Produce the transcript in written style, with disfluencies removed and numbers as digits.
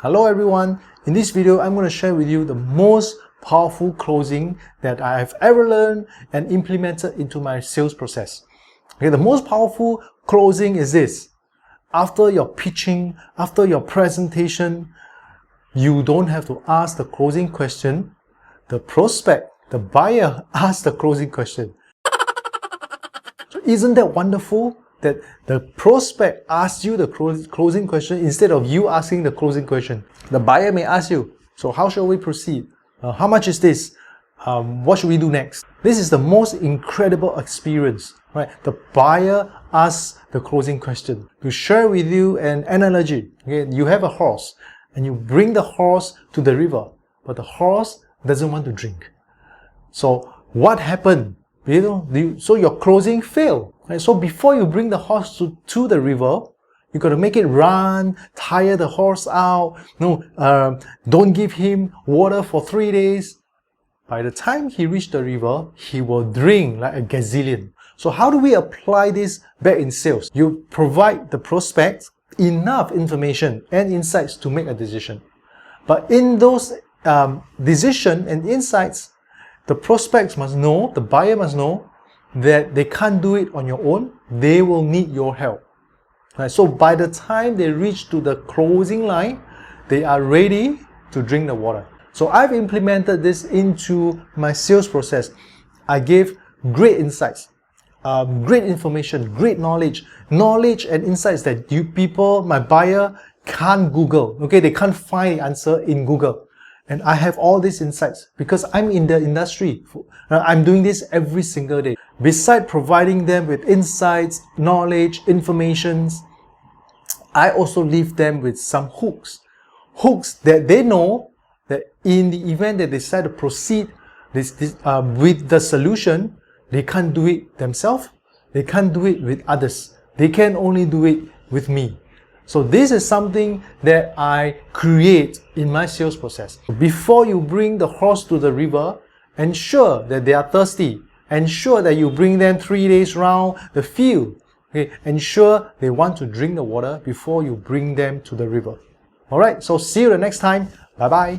Hello everyone, in this video I'm going to share with you the most powerful closing that I have ever learned and implemented into my sales process. Okay, the most powerful closing is this. After your pitching, after your presentation, you don't have to ask the closing question. The prospect, the buyer, asks the closing question. So isn't that wonderful? That the prospect asks you the closing question instead of you asking the closing question. The buyer may ask you, so how shall we proceed? How much is this? What should we do next? This is the most incredible experience, right? The buyer asks the closing question. To share with you an analogy, okay? You have a horse and you bring the horse to the river, but the horse doesn't want to drink. So what happened? So your closing failed. Right? So before you bring the horse to the river, you got to make it run, tire the horse out. Don't give him water for 3 days. By the time he reached the river, he will drink like a gazillion. So how do we apply this back in sales? You provide the prospect enough information and insights to make a decision. But in those decision and insights, the prospects must know, the buyer must know that they can't do it on your own. They will need your help. Right? So by the time they reach to the closing line, they are ready to drink the water. So I've implemented this into my sales process. I gave great insights, great information, great knowledge and insights that you people, my buyer, can't Google. Okay, they can't find the answer in Google. And I have all these insights because I'm in the industry. I'm doing this every single day. Besides providing them with insights, knowledge, informations, I also leave them with some hooks. Hooks that they know that in the event that they decide to proceed with the solution, they can't do it themselves. They can't do it with others. They can only do it with me. So this is something that I create in my sales process. Before you bring the horse to the river, ensure that they are thirsty. Ensure that you bring them 3 days round the field. Okay? Ensure they want to drink the water before you bring them to the river. Alright, so see you the next time. Bye bye.